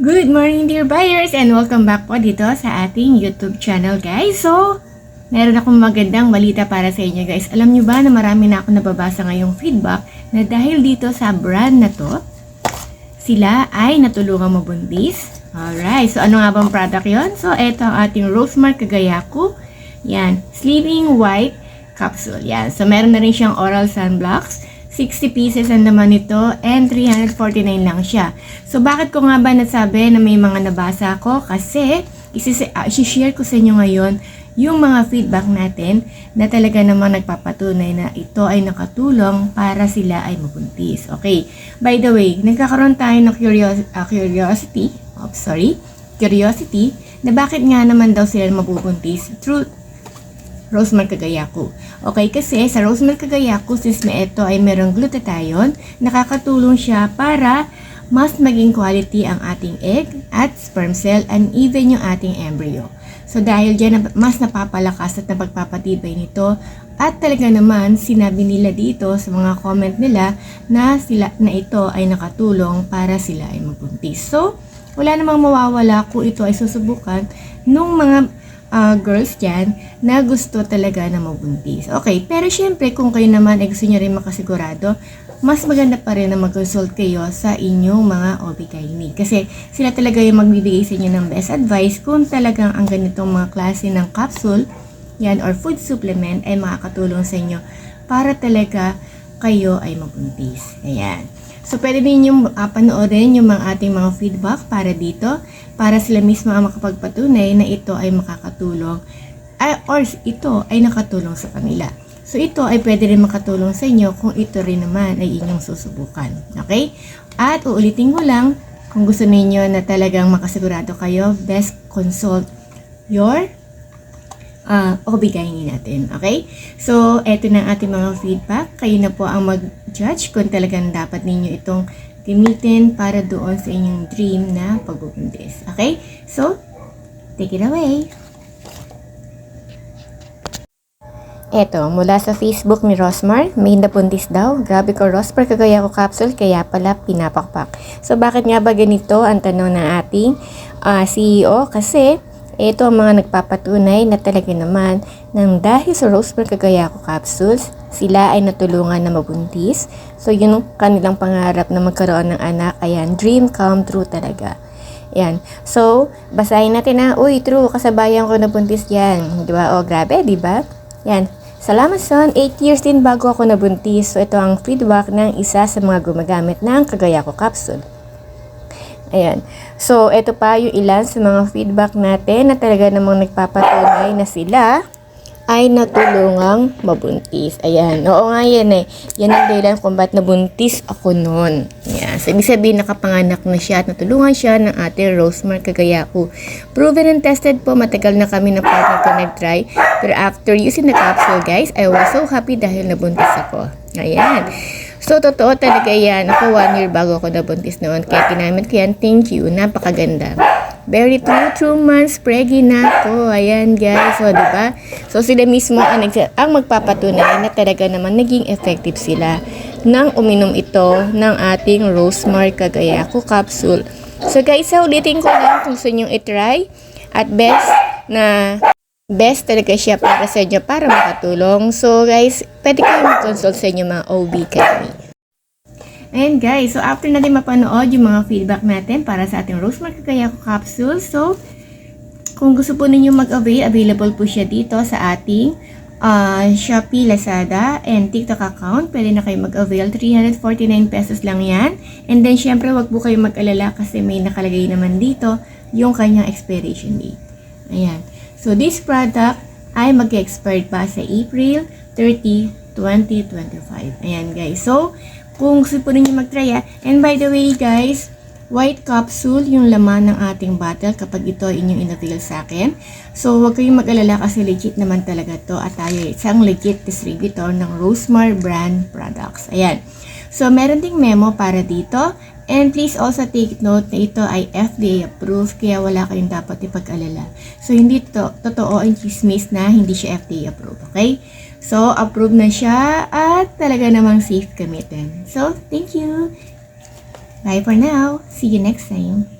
Good morning dear buyers and welcome back po dito sa ating YouTube channel guys. So, meron akong magandang balita para sa inyo guys. Alam nyo ba na marami na akong nababasa ngayong feedback na dahil dito sa brand na to, sila ay natulungan mabuntis. Alright, so ano nga bang product yon? So, ito ang ating Rosemark Kagayaku. Yan, Sleeping White Capsule. Yan, so meron na rin siyang oral sunblocks. 60 pieces ang naman nito and 349 lang siya. So, bakit ko nga ba nasabi na may mga nabasa ako? Kasi, isi-share ko sa inyo ngayon yung mga feedback natin na talaga namang nagpapatunay na ito ay nakatulong para sila ay mabuntis. Okay. By the way, nagkakaroon tayo ng curiosity na bakit nga naman daw sila mabubuntis through Rosemark Kagayaku. Okay, kasi sa Rosemark Kagayaku, since na ito ay merong glutathione, nakakatulong siya para mas maging quality ang ating egg at sperm cell and even yung ating embryo. So dahil dyan, mas napapalakas at napagpapatibay nito at talaga naman sinabi nila dito sa mga comment nila na ito ay nakatulong para sila ay mabuntis. So, wala namang mawawala kung ito ay susubukan nung mga girls dyan na gusto talaga na mabuntis. Okay, pero syempre kung kayo naman ay gusto nyo rin makasigurado, mas maganda pa rin na mag-consult kayo sa inyong mga OB-GYN kasi sila talaga yung magbibigay sa inyo ng best advice kung talagang ang ganitong mga klase ng capsule yan or food supplement ay makakatulong sa inyo para talaga kayo ay mabuntis. Ayan. So, pwede ninyong panoorin yung mga ating mga feedback para dito, para sila mismo ang makapagpatunay na ito ay makakatulong, or ito ay nakatulong sa kanila. So, ito ay pwede rin makatulong sa inyo kung ito rin naman ay inyong susubukan. Okay? At uulitin ko lang, kung gusto niyo na talagang makasigurado kayo, best consult your OB-GYN natin. Okay? So, eto na ating mga feedback. Kayo na po ang mag-judge kung talagang dapat ninyo itong gamitin para doon sa inyong dream na pagbubuntis. Okay? So, take it away. Eto, mula sa Facebook ni Rosmar, may nabuntis daw. Grabe ko, Rosemark Kagayaku capsule, kaya pala pinapakpak. So, bakit nga ba ganito ang tanong ng ating CEO? Kasi, ito ang mga nagpapatunay na talaga naman nang dahil sa Rosemark Kagayaku capsules, sila ay natulungan na mabuntis. So, yun ang kanilang pangarap na magkaroon ng anak. Ayan, dream come true talaga. Ayan. So, basahin natin na, uy, true, kasabayan ko nabuntis yan. Diba? O, grabe, diba? Ayan. Salamat son, 8 years din bago ako nabuntis. So, ito ang feedback ng isa sa mga gumagamit ng Kagayaku capsule. Ayan. So, ito pa yung ilan sa mga feedback natin na talaga namang nagpapatunay na sila ay natulungang mabuntis. Ayan. Oo nga yan eh. Yan ang dahilan kung ba't nabuntis ako noon. Ayan. So, ibig sabihin nakapanganak na siya at natulungan siya ng ating Rosemark Kagayaku. Proven and tested po. Matagal na kami na partner ko nag-try. Pero after using the capsule, guys, I was so happy dahil nabuntis ako. Ayan. So, totoo talaga yan. Ako 1 year bago ako nabuntis noon. Kaya ginamit ko yan. Thank you. Napakaganda. Very true months. Preggy na ako. Ayan, guys. So, diba? So, sila mismo ang magpapatunay na talaga naman naging effective sila nang uminom ito ng ating Rosemark Kagayaku capsule. So, guys, ulitin ko lang kung gusto nyo itry. At best talaga siya para sa inyo para makatulong. So guys, pwede kayo mag-consult sa inyo mga OB-GYN. And guys, so after natin mapanood yung mga feedback natin para sa ating Rosemark Kagayaku capsule, so kung gusto po ninyo mag-avail, available po siya dito sa ating Shopee, Lazada, and TikTok account. Pwede na kayo mag-avail. 349 pesos lang yan. And then syempre, wag po kayo mag-alala kasi may nakalagay naman dito yung kanyang expiration date. Ayan. So, this product ay mag-expire pa sa April 30, 2025. Ayan, guys. So, kung gusto po ninyo mag-try, and by the way, guys, white capsule yung laman ng ating bottle kapag ito inyong in-avail sa akin. So, huwag kayong mag-alala kasi legit naman talaga to at tayo isang legit distributor ng Rosemark brand products. Ayan. So, meron ding memo para dito. And please also take note na ito ay FDA approved kaya wala kayong dapat ipag-alala. So, hindi totoo ang chismis na hindi siya FDA approved. Okay? So, approved na siya at talaga namang safe gamitin. So, thank you! Bye for now. See you next time.